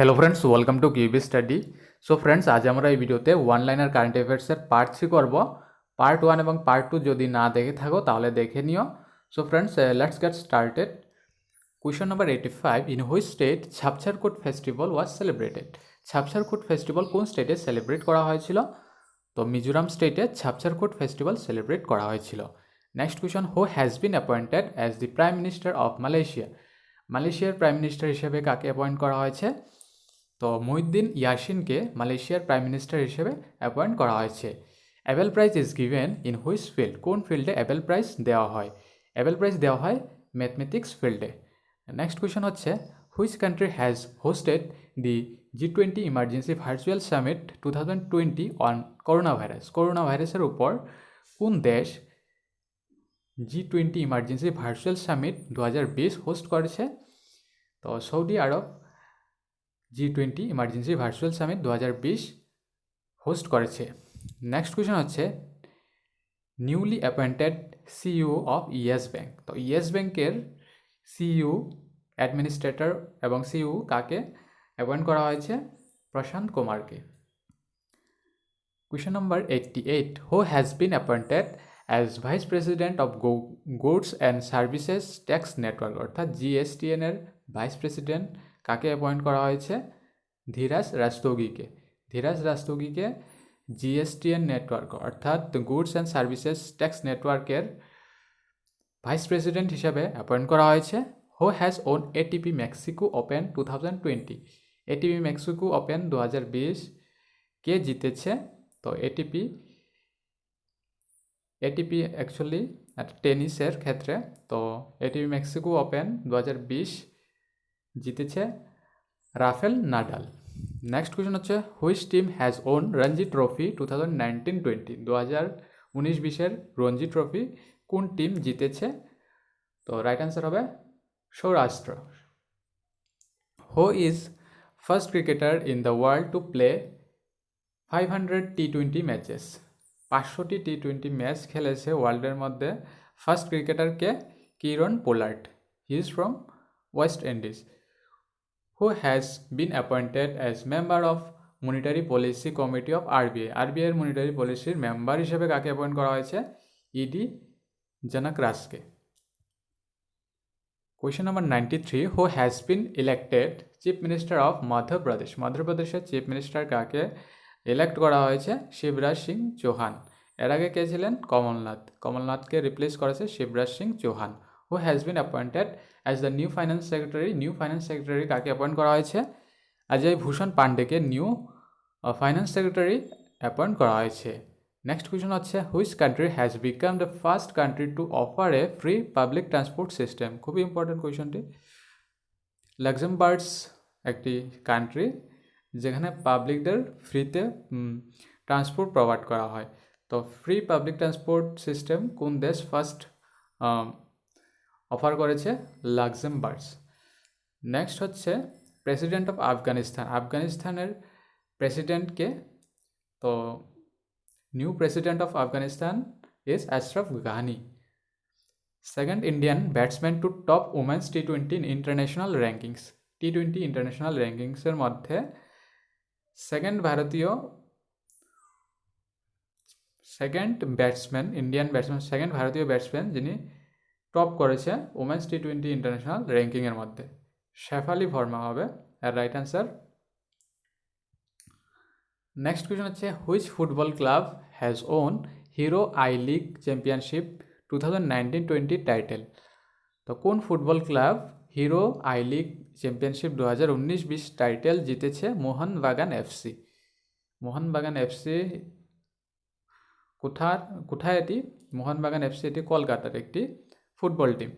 Hello friends, welcome to QB study. So friends, আজ আমরা এই ভিডিওতে ওয়ান লাইনার কারেন্ট অ্যাফেয়ার্সের পার্ট 3 করব। পার্ট 1 এবং পার্ট 2 যদি না দেখে থাকো তাহলে দেখে নিও। So friends, let's get started. Question number 85. In which state Chapchar Kut festival was celebrated? Chapchar Kut festival কোন স্টেটে সেলিব্রেট করা হয়েছিল? তো মিজোরাম স্টেটে ছাপছারকুট ফেস্টিভ্যাল সেলিব্রেট করা হয়েছিল। Next question, who has been appointed as the prime minister of Malaysia? মালয়েশিয়ার প্রাইম মিনিস্টার হিসেবে কাকে অ্যাপয়েন্ট করা হয়েছে? তো মুহিউদ্দিন ইয়াসিনকে মালয়েশিয়ার প্রাইম মিনিস্টার হিসেবে অ্যাপয়েন্ট করা হয়েছে। Abel prize is given in which field? কোন ফিল্ডে অ্যাবেল প্রাইজ দেওয়া হয়? অ্যাবেল প্রাইজ দেওয়া হয় ম্যাথমেটিক্স ফিল্ডে। নেক্সট কোয়েশন হচ্ছে, which country has hosted the G20 emergency virtual summit 2020 on corona virus? Corona ভাইরাসের উপর কোন দেশ G20 emergency virtual summit 2020 host করেছে? তো সৌদি আরব G20 emergency virtual summit 2020 host করেছে। নেক্সট কোয়েশন হচ্ছে, newly appointed CEO of yes bank? তো yes ব্যাংকের সিইও অ্যাডমিনিস্ট্রেটর এবং সিইও কাকে অ্যাপয়েন্ট করা হয়েছে? প্রশান্ত কুমারকে। Question number 88, who has been appointed as vice president of goods and services tax network? অর্থাৎ জিএসটিএন এর ভাইস প্রেসিডেন্ট কাকে অ্যাপয়েন্ট করা হয়েছে? ধীরাজ রাস্তোগিকে। ধীরাজ রাস্তোগিকে জিএসটিএন নেটওয়ার্ক অর্থাৎ গুডস অ্যান্ড সার্ভিসেস ট্যাক্স নেটওয়ার্কের ভাইস প্রেসিডেন্ট হিসাবে অ্যাপয়েন্ট করা হয়েছে। Who has won ATP Mexico Open 2020? ATP Mexico Open 2020 কে জিতেছে? তো এটিপি অ্যাকচুয়ালি টেনিসের ক্ষেত্রে। তো এটিপি মেক্সিকো ওপেন 2020 জিতেছে রাফেল নাডাল। নেক্সট কোয়েশন হচ্ছে, which team has won Ranji trophy 2019-20? 2019-20 Ranji trophy কোন টিম জিতেছে? তো রাইট অ্যান্সার হবে Saurashtra. Who is first cricketer in the world to play 500 টি-20 ম্যাচেস? 500টি টি-20 ম্যাচ খেলেছে ওয়ার্ল্ডের মধ্যে ফার্স্ট ক্রিকেটারকে? Kieron Pollard. He is from West Indies. Who has been appointed as member of monetary policy committee of RBI? আরবিআইয়ের monetary পলিসির member হিসেবে কাকে অ্যাপয়েন্ট করা হয়েছে? ইডি জনক রাজকে। Question number 93, who has been elected chief minister of Madhya Pradesh? মধ্যপ্রদেশের chief minister কাকে ইলেক্ট করা হয়েছে? শিবরাজ সিং চৌহান। এর আগে কে ছিলেন? কমলনাথ। কমলনাথকে রিপ্লেস করেছে Shivraj Singh Chouhan. Who has been appointed as the new finance secretary? New finance secretary কাকে অ্যাপয়েন্ট করা হয়েছে? অজয় ভূষণ পান্ডেকে নিউ ফাইন্যান্স সেক্রেটারি অ্যাপয়েন্ট করা হয়েছে। নেক্সট কোয়েশন হচ্ছে, which country has become the first country to offer a free public transport system? খুবই important কোয়েশনটি। Luxembourg's একটি কান্ট্রি যেখানে পাবলিকদের ফ্রিতে ট্রান্সপোর্ট প্রোভাইড করা হয়। তো ফ্রি পাবলিক ট্রান্সপোর্ট সিস্টেম কোন দেশ ফার্স্ট অফার করেছে? লাক্সেমবার্গস। নেক্সট হচ্ছে, প্রেসিডেন্ট অফ আফগানিস্তান? আফগানিস্তানের প্রেসিডেন্টকে? তো new president of Afghanistan is Ashraf Ghani. Second Indian batsman to top women's টি-20 ইন্টারন্যাশনাল র্যাঙ্কিংস? টি-20 ইন্টারন্যাশনাল র্যাঙ্কিংসের মধ্যে সেকেন্ড ভারতীয় ব্যাটসম্যান যিনি টপ করেছে উমেন্স টি-20 ইন্টারন্যাশনাল র্যাঙ্কিংয়ের মধ্যে, শেফালি ভার্মা হবে এর রাইট অ্যান্সার। নেক্সট কোয়েশন হচ্ছে, which football club has won hero I league championship 2019-20 title? তো কোন football club hero I league championship 2019-20 title জিতেছে? মোহনবাগান এফসি। মোহনবাগান এফসি কোথায় এটি? মোহনবাগান এফসি এটি কলকাতার একটি football team.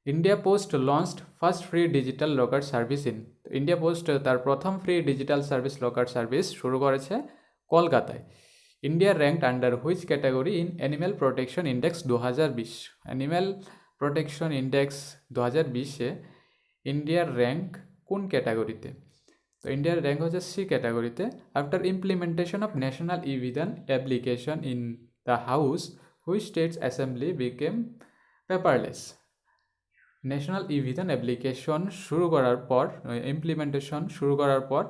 India post launched first free digital locker service in? India post তার প্রথম free digital service locker service শুরু করেছে কলকাতায়। India ranked under which category in animal protection index 2020? Animal protection index 2020-এ ইন্ডিয়ার র্যাঙ্ক কোন ক্যাটাগরিতে? তো ইন্ডিয়ার র্যাঙ্ক হচ্ছে সি ক্যাটাগরিতে। After implementation of national eVidhan application in the house which state's assembly became paperless? National e vision application শুরু করার পর, ইমপ্লিমেন্টেশন শুরু করার পর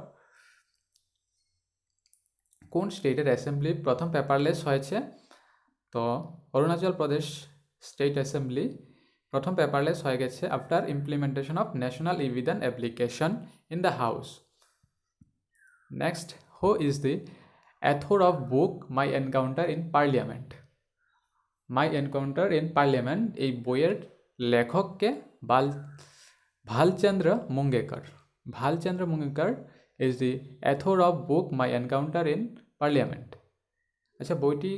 কোন স্টেটের অ্যাসেম্বলি প্রথম পেপারলেস হয়েছে? তো অরুণাচল প্রদেশ স্টেট অ্যাসেম্বলি প্রথম পেপারলেস হয়ে গেছে after implementation of national e vision application in the house. Next, who is the author of book my encounter in parliament? My encounter in parliament এই বইয়ের লেখককে Bhalchandra Mungekar. Bhalchandra Mungekar is the author of book my encounter in parliament. আচ্ছা, বইটি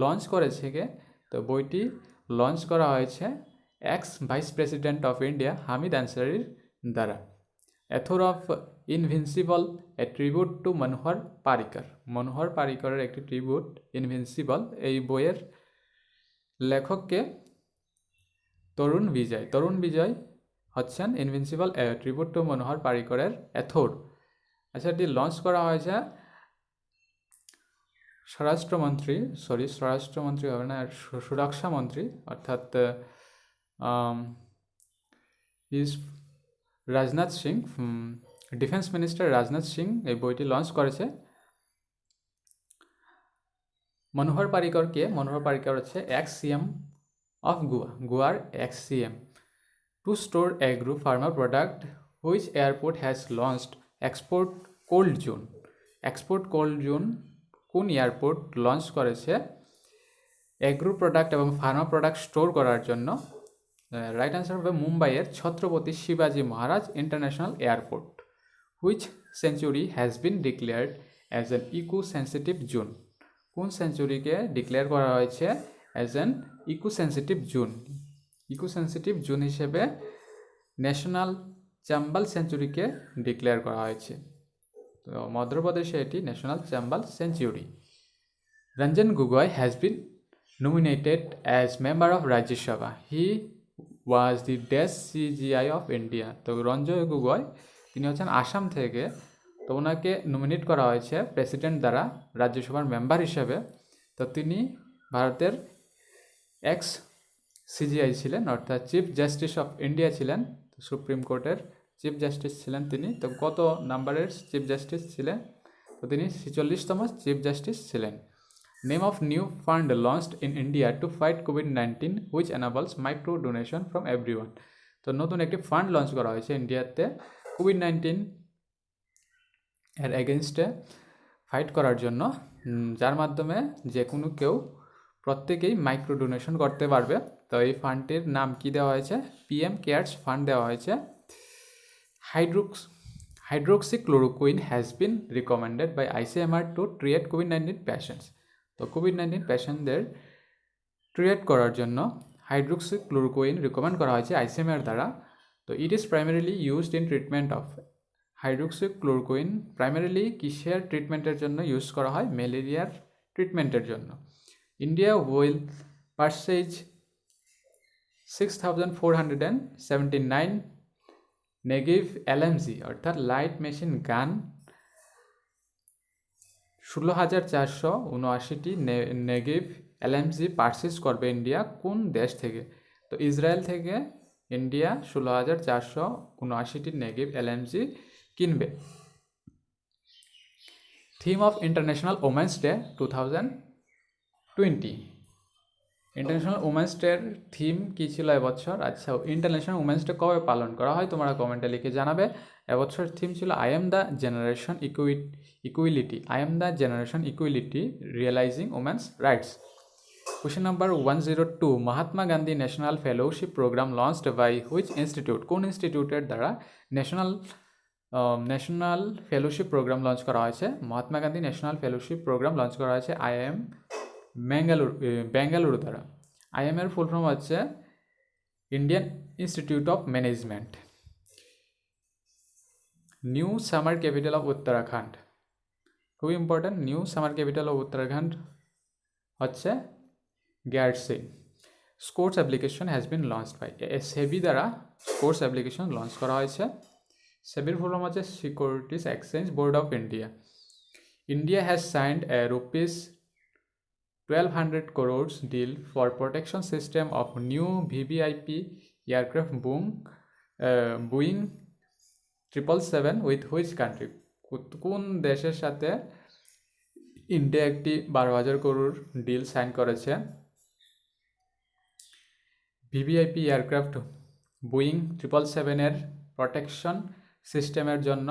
launch করেছে কে? তো বইটি launch করা হয়েছে ex vice president of India Hamid আনসারির দ্বারা। Author of invincible a tribute to Manohar Parrikar. Manohar পারিকরের একটি ট্রিবিউট ইনভিনসিবল, এই বইয়ের লেখককে তরুণ বিজয়। তরুণ বিজয় হচ্ছেন ইনভিনসিবল ট্রিবিউট টু মনোহর পারিকরের অথর। আচ্ছা, এটি লঞ্চ করা হয়েছে স্বরাষ্ট্রমন্ত্রী হবে না, সুরক্ষা মন্ত্রী অর্থাৎ is Rajnath Singh, defence minister Rajnath Singh এই বইটি লঞ্চ করেছে। মনোহর পারিকরকে? মনোহর পারিকর হচ্ছে এক্স সিএম অফ গোয়া, গোয়ার ex CM. To store agro farmer product which airport has launched export cold zone. Export cold zone কোন এয়ারপোর্ট লঞ্চ করেছে এগ্রো প্রোডাক্ট এবং ফার্মা প্রোডাক্ট স্টোর করার জন্য? রাইট অ্যান্সার হবে মুম্বাইয়ের ছত্রপতি শিবাজি Maharaj international airport. Which sanctuary has been declared as an eco sensitive zone? কোন সেঞ্চুরিকে ডিক্লেয়ার করা হয়েছে as an eco sensitive zone? Eco sensitive zone হিসেবে ন্যাশনাল চাম্বাল সেঞ্চুরিকে ডিক্লেয়ার করা হয়েছে। তো মধ্যপ্রদেশে এটি national Chambal century. Ranjan Gogoi has been nominated as member of Rajya Sabha. He was the dash CGI of India. তো রঞ্জয় গগৈ তিনি হচ্ছেন আসাম থেকে, তো ওনাকে নমিনেট করা হয়েছে প্রেসিডেন্ট দ্বারা রাজ্যসভার মেম্বার হিসেবে। তো তিনি ভারতের এক্স সিজিআই ছিলেন, অর্থাৎ চিফ জাস্টিস অফ ইন্ডিয়া ছিলেন, সুপ্রিম কোর্টের চিফ জাস্টিস ছিলেন তিনি। তো কত নাম্বারের চিফ জাস্টিস ছিলেন? তো তিনি 46তম চিফ জাস্টিস ছিলেন। Name of new fund launched in India to fight COVID-19 which enables micro donation from everyone. তো নতুন একটি ফান্ড লঞ্চ করা হয়েছে ইন্ডিয়াতে কোভিড-19 এর এগেনস্টে ফাইট করার জন্য, যার মাধ্যমে যে কোনো কেউ প্রত্যেকেই মাইক্রো ডোনেশন করতে পারবে। তো এই ফান্ডটির নাম কি দেওয়া হয়েছে? পিএম কেয়ার্স ফান্ড দেওয়া হয়েছে। Hydroxychloroquine has been recommended by ICMR to treat COVID-19 patients. তো কোভিড-19 পেশেন্টদের ট্রিট করার জন্য হাইড্রোক্সিক্লোরোকুইন রিকমেন্ড করা হয়েছে ICMR দ্বারা। তো it is primarily used in treatment of. Hydroxychloroquine primarily কিসের ট্রিটমেন্টের জন্য ইউজ করা হয়? ম্যালেরিয়ার ট্রিটমেন্টের জন্য। India will purchase 6,479 Negev LMG অর্থাৎ লাইট মেশিন গান 16,479টি নেগেভ LMG পারচেজ করবে ইন্ডিয়া। কোন দেশ থেকে? তো ইসরায়েল থেকে ইন্ডিয়া 16,479টি নেগেভ LMG কিনবে। Theme of international women's day 2020। International women's ডের থিম কী ছিল এবছর? আচ্ছা, ইন্টারন্যাশনাল ওমেন্স ডে কবে পালন করা হয় তোমরা কমেন্টে লিখে জানাবে। এবছর থিম ছিল I am the generation equality. I am the generation equality realising women's rights. Question number 102, Mahatma Gandhi national fellowship programme launched by which institute? কোন ইনস্টিটিউটের দ্বারা ন্যাশনাল ফেলোশিপ প্রোগ্রাম লঞ্চ করা হয়েছে? Mahatma Gandhi national fellowship programme launch করা হয়েছে IIM Bengaluru দ্বারা। IIM এর full form হচ্ছে Indian institute of management. New summer capital of Uttarakhand, খুবই important. New summer capital of Uttarakhand হচ্ছে Gairsain. Sports application has been launched by SEBI দ্বারা স্পোর্টস অ্যাপ্লিকেশন লঞ্চ করা হয়েছে। সেবির ফুল ফর্ম হচ্ছে securities exchange board of India. India has signed a rupees 1,200 crores deal for protection system of new VVIP aircraft Boeing 777 with which country? কোন দেশের সাথে India একটি 12,000 crore deal sign করেছে? VVIP aircraft Boeing 777 এর protection সিস্টেমের জন্য।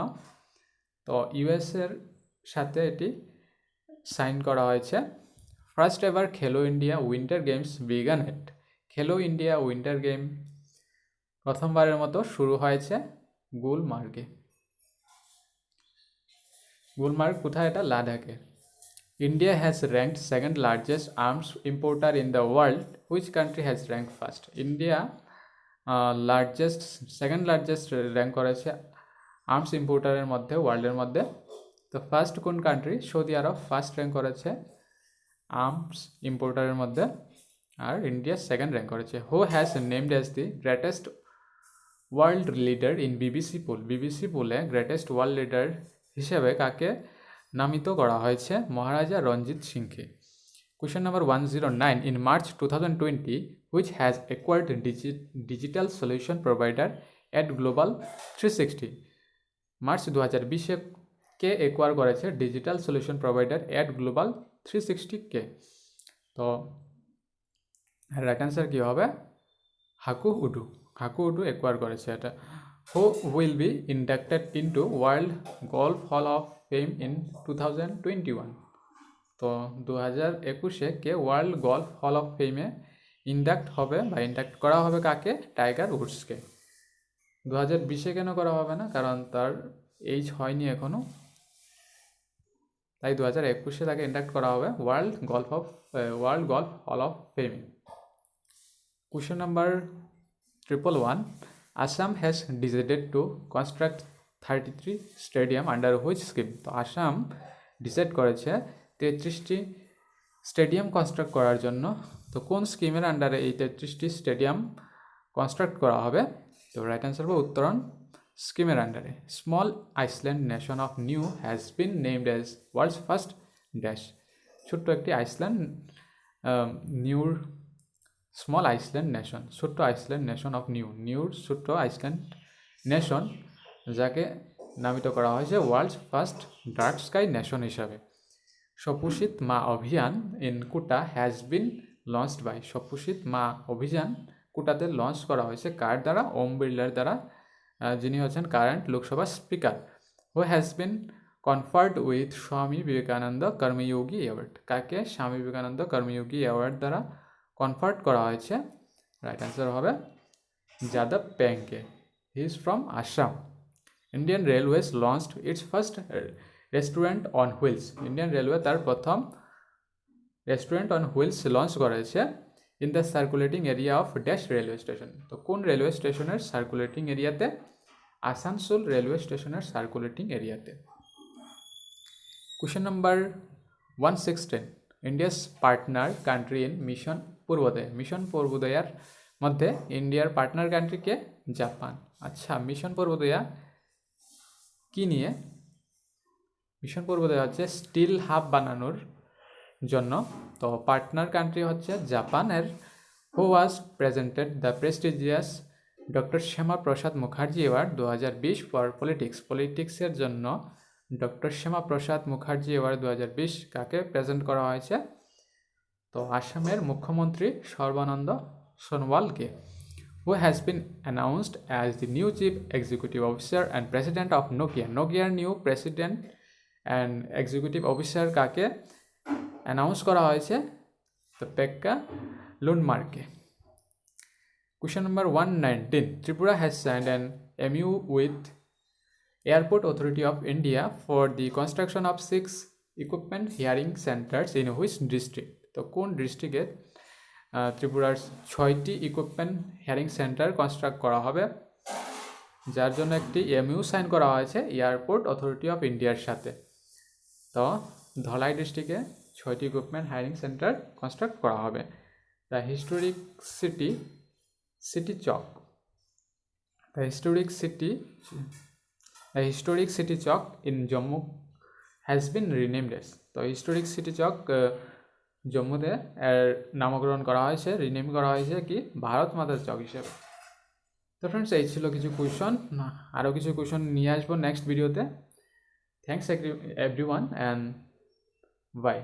তো ইউএসের সাথে এটি সাইন করা হয়েছে। ফার্স্ট এভার খেলো ইন্ডিয়া উইন্টার গেমস বিগান এট। খেলো ইন্ডিয়া উইন্টার গেম প্রথমবারের মতো শুরু হয়েছে গুলমার্গে। গুলমার্গ কোথায়? এটা লাদাখে। India has ranked second largest arms importer in the world, which country has rank first? India second largest rank করেছে আর্মস ইম্পোর্টারের মধ্যে, ওয়ার্ল্ডের মধ্যে। তো ফার্স্ট কোন কান্ট্রি? সৌদি আরব ফার্স্ট র্যাঙ্ক করেছে আর্মস ইম্পোর্টারের মধ্যে, আর ইন্ডিয়া সেকেন্ড র্যাঙ্ক করেছে। Who has named as the greatest world leader in BBC pool? BBC পুলে গ্রেটেস্ট ওয়ার্ল্ড লিডার হিসেবে কাকে নামিত করা হয়েছে? মহারাজা রঞ্জিত সিংকে। Question number 109. In March 2020, which has acquired digital solution provider at Global 360? March 2020 কে acquire করেছে digital solution provider at global 360 কে? তো রাইট অ্যান্সার কী হবে? হাকুউডু একোয়ার করেছে এটা। Who will be inducted into world golf hall of fame in 2021? তো 2021 কে ওয়ার্ল্ড গলফ হল অফ ফেমে ইন্ডাক্ট করা হবে কাকে? টাইগার উডসকে। 2020 কেন করা হবে না? কারণ তার এইজ হয়নি এখনো, তাই 2021 তাকে ইন্ডাক্ট করা হবে world golf hall of ফেমে। Question number 111. Assam has decided to construct 33 stadium under which scheme? তো আসাম ডিসাইড করেছে 33টি স্টেডিয়াম কনস্ট্রাক্ট করার জন্য। তো কোন স্কিমের আন্ডারে এই 33টি স্টেডিয়াম কনস্ট্রাক্ট করা হবে? তো রাইট অ্যান্সার হবে উত্তরণ স্কিমের আন্ডারে। Small island nation of Niue has been named as world's first dash. ছোট্ট একটি আইসল্যান্ড নিউর স্মল আইসল্যান্ড নেশন, ছোট্ট আইসল্যান্ড নেশন অফ নিউর ছোট্ট আইসল্যান্ড নেশন, যাকে নামিত করা হয়েছে world's first dark sky nation হিসাবে। স্বপোষিত মা অভিযান ইন কুটা হ্যাজ বিন লঞ্চড বাই। স্বপোষিত মা অভিযান কুটাতে লঞ্চ করা হয়েছে কার দ্বারা? ওম বিড়লার দ্বারা, যিনি হচ্ছেন current Lok Sabha speaker. Who has bin conferred with Swami Vivekananda কর্মযোগী award? কাকে স্বামী বিবেকানন্দ কর্মযোগী অ্যাওয়ার্ড দ্বারা কনফার্ট করা হয়েছে? রাইট অ্যান্সার হবে যাদব প্যাংকে। He is from Assam. Indian railways launched its first restaurant on wheels. Indian railway তার প্রথম রেস্টুরেন্ট অন হুইলস লঞ্চ করেছে in the circulating area of dash railway station. তো কোন রেলওয়ে স্টেশনের সার্কুলেটিং এরিয়াতে? আসানসোল রেলওয়ে স্টেশনের সার্কুলেটিং এরিয়াতে। Question number 116. India's partner country in mission Purvodaya. Mission পূর্বোদয়ার মধ্যে ইন্ডিয়ার পার্টনার কান্ট্রিকে? জাপান। আচ্ছা, মিশন পূর্বোদয়া কি নিয়ে? মিশন পূর্বোদয় হচ্ছে স্টিল হাব বানানোর জন্য। তো পার্টনার কান্ট্রি হচ্ছে জাপানের। Who was presented the prestigious doctor Shyama Prasad Mukherjee award 2020 for পলিটিক্সের জন্য ডক্টর শ্যামা প্রসাদ মুখার্জি অ্যাওয়ার্ড 2020 কাকে প্রেজেন্ট করা হয়েছে? তো আসামের মুখ্যমন্ত্রী সর্বানন্দ সোনোয়ালকে। Who has been announced as the new chief executive officer and president of Nokia? নোকিয়ার new president and executive officer কাকে অ্যানাউন্স করা হয়েছে? তো পেক্কা লুন্ডমার্কে। Question number 119. Tripura has signed an MOU with Airport Authority of India for the construction of 6 equipment hearing centers in which district? তো কোন ডিস্ট্রিক্টে ত্রিপুরার 6টি ইকুইপমেন্ট হিয়ারিং সেন্টার কনস্ট্রাক্ট করা হবে, যার জন্য একটি MOU সাইন করা হয়েছে এয়ারপোর্ট অথরিটি অফ ইন্ডিয়ার সাথে? তো ধলাই ডিস্ট্রিক্টে 6টি ইকুইপমেন্ট হিয়ারিং সেন্টার কনস্ট্রাক্ট করা হবে। দ্য হিস্টোরিক সিটি চক। The historic city chalk in Jammu has been renamed as? তো historic city chalk জম্মুতে এর নামকরণ করা হয়েছে, রিনেম করা হয়েছে কি? ভারত মাতার চক হিসেবে। তো ফ্রেন্ডস এই ছিল কিছু কোয়েশন, আরও কিছু কোয়েশন নিয়ে আসবো নেক্সট ভিডিওতে। Thanks everyone and by.